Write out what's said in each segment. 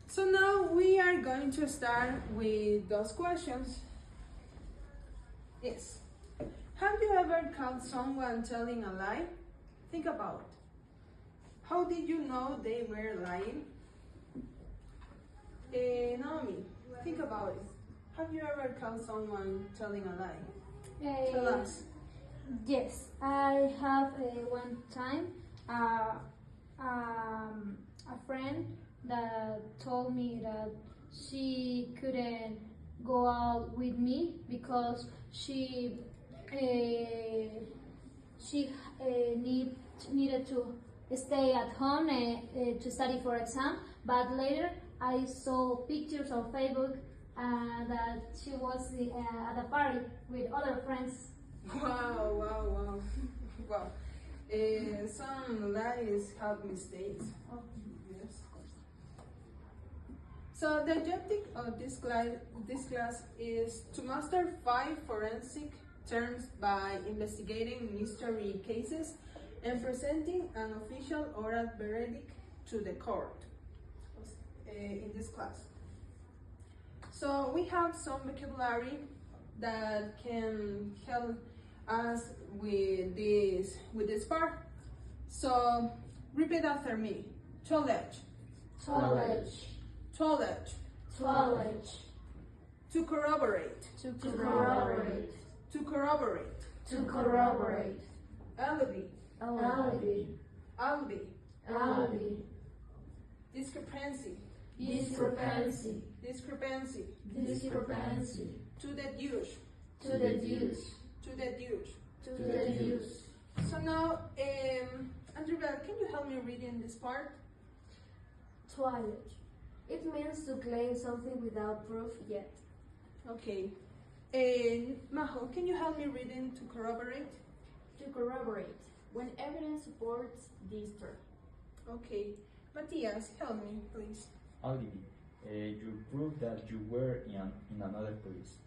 So now we are going to start with those questions. Yes. Have you ever caught someone telling a lie? Think about it. How did you know they were lying? Naomi, think about it. Have you ever caught someone telling a lie? Tell us. Yes, I have one time a friend that told me that she couldn't go out with me because needed to stay at home to study for exam. But later I saw pictures on Facebook that she was at a party with other friends. Wow. Wow. Some lies have mistakes. Oh. Yes. So the objective of this class is to master 5 forensic terms by investigating mystery cases and presenting an official oral verdict to the court in this class. So we have some vocabulary that can help us with this part. So repeat after me. Toilet. Toilet. Toilet. Toilet. To corroborate. To corroborate. To corroborate. To corroborate. Alibi. Alibi. Alibi. Alibi. Discrepancy. Discrepancy. Discrepancy. Discrepancy. To deduce. To deduce. To deduce. To deduce. So now, Andrea, can you help me reading this part? Toilet. It means to claim something without proof yet. Okay. Majo, can you help me reading to corroborate? To corroborate, when evidence supports this term. Okay. Matthias, help me, please. Alibi. You prove that you were in another place.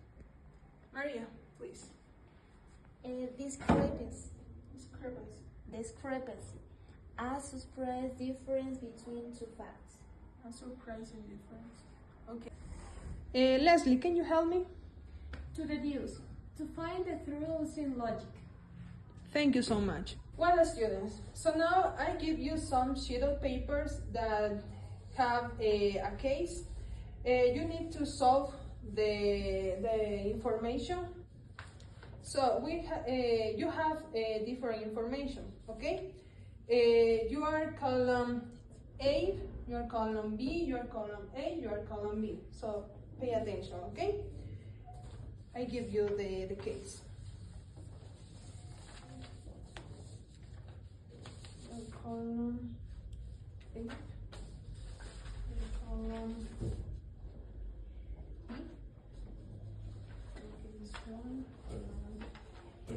Maria, please. Discrepancy. Discrepancy. Discrepancy. A surprise difference between two facts. A surprising difference. Okay. Leslie, can you help me? To deduce, to find the truth in logic. Thank you so much. Well, students, so now I give you some sheet of papers that have a case. You need to solve the information. So you have different information, okay? You are column A, you are column B, you are column A, you are column B. So pay attention, okay? I give you the case. Column A, column B. Okay, this one, column A.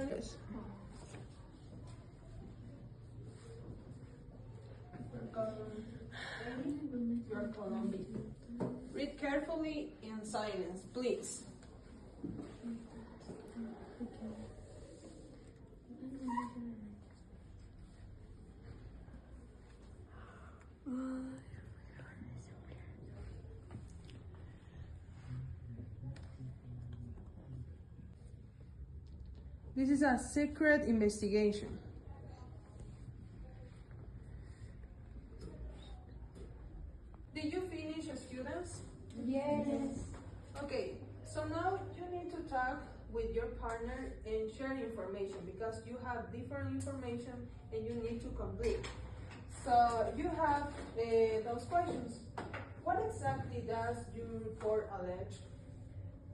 Yes. Your column B. Read carefully in silence, please. This is a secret investigation. Did you finish, students? Yes. Okay, so now you need to talk with your partner and share information because you have different information and you need to complete. So you have those questions. What exactly does your report allege?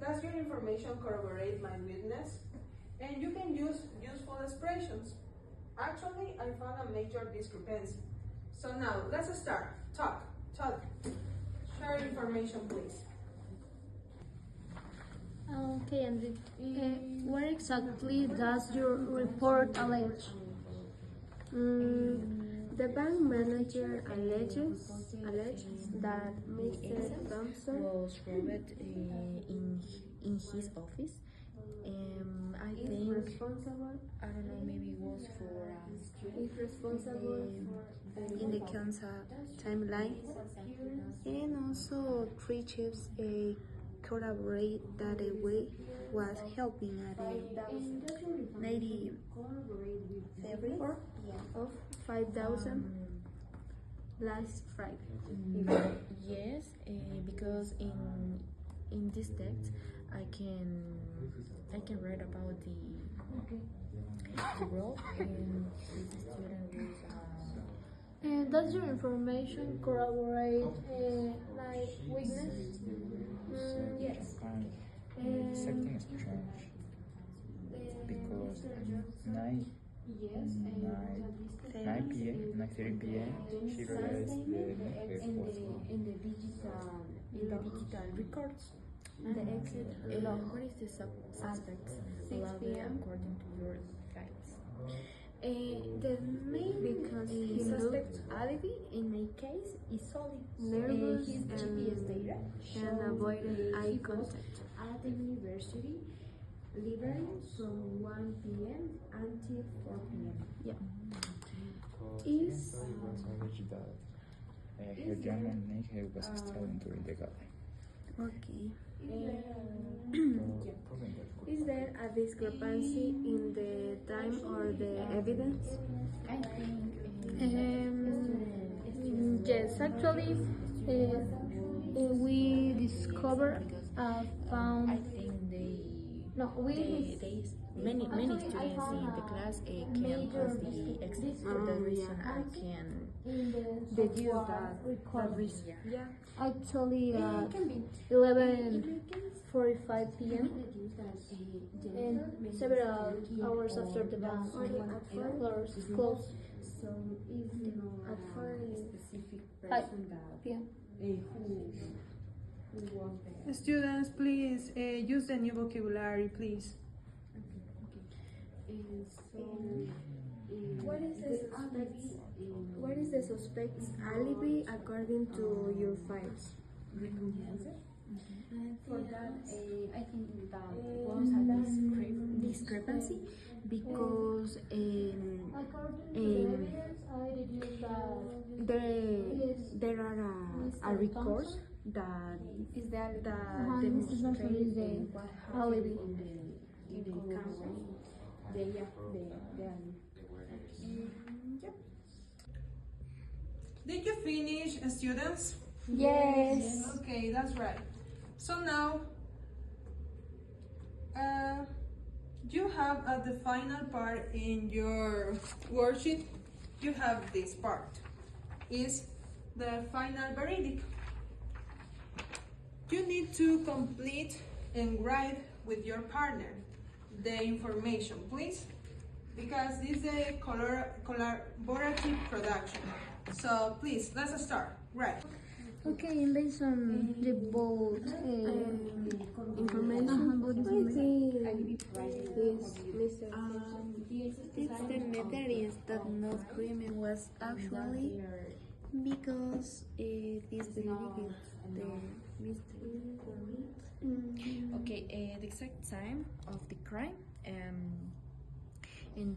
Does your information corroborate my witness? And you can use useful expressions. Actually, I found a major discrepancy. So now, let's start. Talk. Share information, please. Okay, Andre. What exactly does your report allege? The bank manager alleges that Mr. Thompson was robbed in his office. I is think responsible I don't know, maybe it was for In the Kansas timeline, and also three chiefs collaborate that a way was helping at a 90 February of 5,000 last Friday. yes, because in this text I can read about the role and the student was Does your information corroborate like weakness? Yes. Something strange because 9 p.m. 9:30 p.m. she realized the necklace was gone. in the digital records. The exit. What is the suspect? 6 p.m. according to your guides. The main Because he suspect's looked alibi in my case is solid. nervous His and GPS data and avoided eye contact. at the university library from 1 p.m. until 4 p.m. Is alleged that her German name was stolen during the gala. Okay. Proving that Is there a discrepancy in the time or the evidence? I think Yes, actually, we discovered found. I think No, we many Actually, I students found in the a class can major cause the exit. For that reason, I can in the Deduce software that recording. Yeah. Actually, it at can be 11:45 p.m. and several hours after the bank closed. So is At 4 specific 5 p.m. who was there. Students, please use the new vocabulary, please. What is the suspect's alibi according to your files? For that, I think that was a discrepancy because According to the evidence, I deduced that There are a record that is that Mr. Johnson is the alibi. in the council. Did you finish, students? Yes. Okay, that's right. So now, you have at the final part in your worksheet, you have this part, is the final verdict. You need to complete and write with your partner the information, please, because this is a collaborative production. So please, let's start. Right. Okay, and based on the both information. both It's the evidence that no crime was actually because this belief is the mystery. okay, the exact time of the crime, and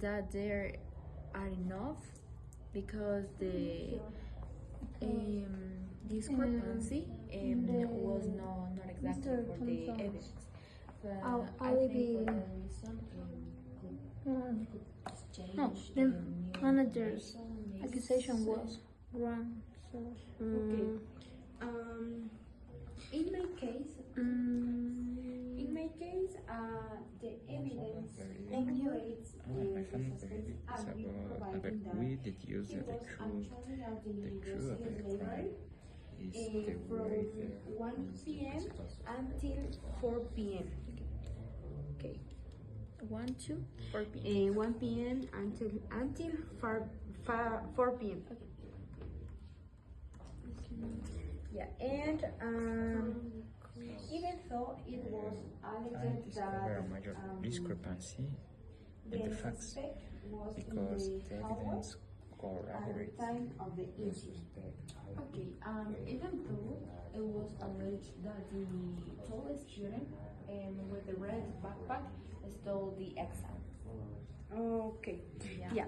that there are enough because the discrepancy was not exactly Mr. for the Thompson's evidence. But our I alibi- think for that reason, no, the manager's accusation was wrong. So In my case, the evidence emulates My family belief is about we deduce that the truth of the crime is the way there. 1 p.m. until 4 p.m. okay, 1 to 4 p.m. 1 p.m. until 4 p.m. Yeah, and even though it was I alleged discover a that major discrepancy in the the facts suspect was in because the the tower, evidence corroborates time of the the incident. suspect. Okay, even though it was alleged that the tall student with the red backpack stole the exam. Okay. Yeah.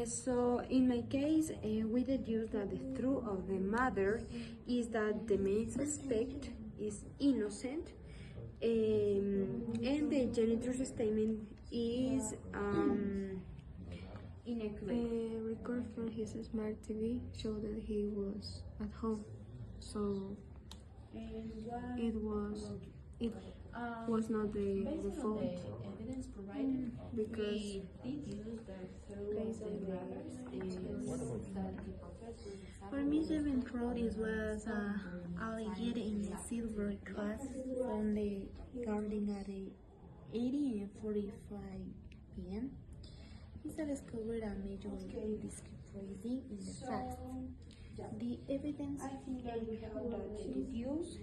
So in my case, we deduce that the truth of the matter is that the main suspect is innocent, and the janitor's statement is Inaccurate. record from his smart TV showed that he was at home, so And what it was not the based on fault. the evidence provided, because we deduce that through based the on the matters is that the professor's For me, seventh road is was alleged in the silver class from the garden at 80 and 45 p.m. He discovered a major discrepancy in the facts. The evidence deduce,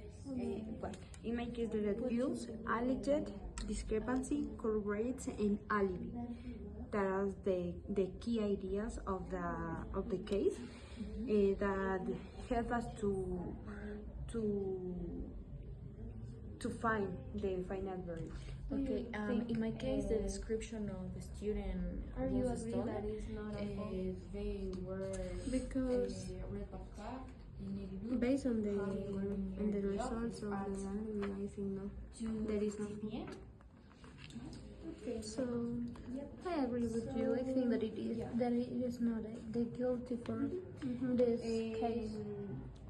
in my case, the deduce, alleged discrepancy, corroborates, and alibi. That are the key ideas of the case that help us to find the final verdict. Okay, in my case, the description of the student Are you was agree stolen. that is not a fault? They were Because red backpack, navy blue. based on the How results of the alibi, I think no, there is no. PM. So I agree with you. I think that it is not the guilty for this case.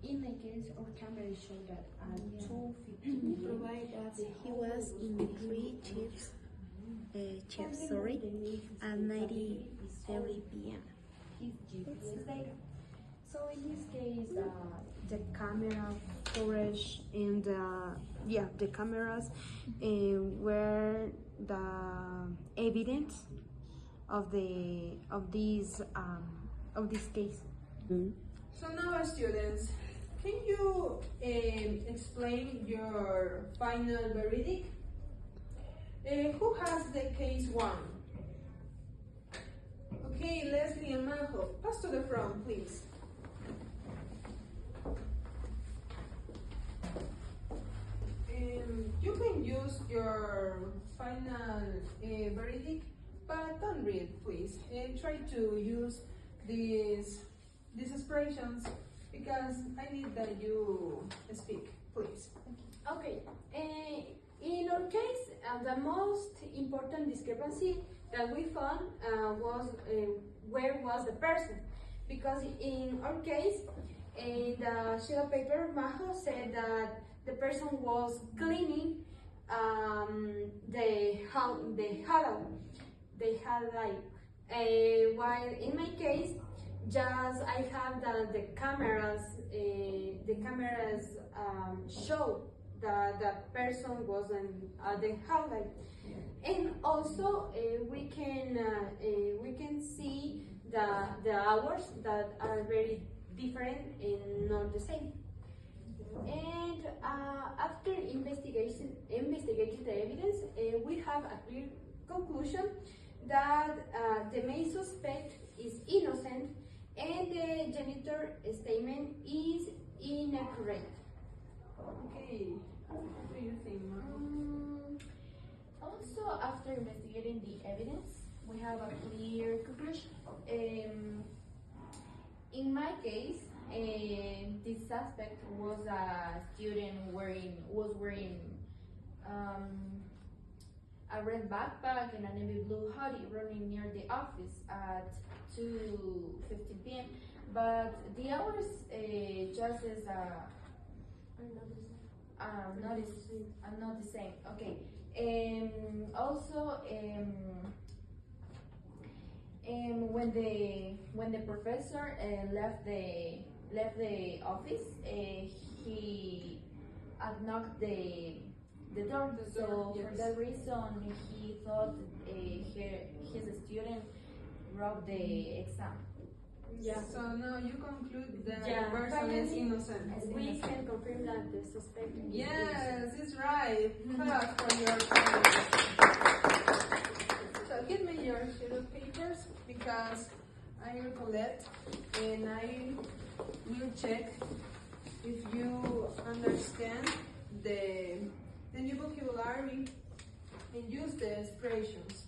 In my case, our camera showed that at 2:15 Provide that he was in the three chiefs, at 90:30 p.m. his GPS data. So in this case, the camera footage and the cameras were the evidence of this case. So now, students, can you explain your final verdict? Who has the case one? Okay, Leslie and Majo, pass to the front, please. You can use your final verdict, but don't read, please. Try to use these expressions because I need that you speak, please. Okay, in our case, the most important discrepancy that we found was where was the person. Because in our case, in the sheet of paper, Majo said that the person was cleaning the huddle. They had like, while in my case, just I have the cameras show that the person wasn't at the highlight, and also we can see the hours that are very different and not the same. And after investigating the evidence, we have a clear conclusion that the main suspect is innocent and the janitor statement is inaccurate. Okay, what do you think, Majo? Also, after investigating the evidence, we have a clear conclusion. In my case, this suspect was a student was wearing a red backpack and a navy blue hoodie running near the office at 2:15 p.m. But the hours just as not the same. Okay. Also, when the professor left the office, he knocked the door. So yes. for that reason, he thought his student robbed the exam. Yeah. So now you conclude that Yeah. the person is innocent. We can confirm that the suspect is Yes, it's right. Clap for your So give me your sheet of papers because I recollect, and I will check if you understand the new vocabulary and use the expressions.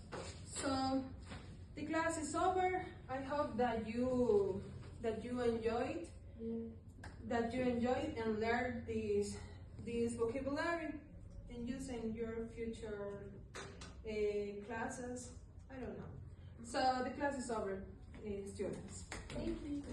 So the class is over. I hope that you enjoyed and learned this vocabulary and use in your future classes. I don't know. So the class is over, students. Thank you.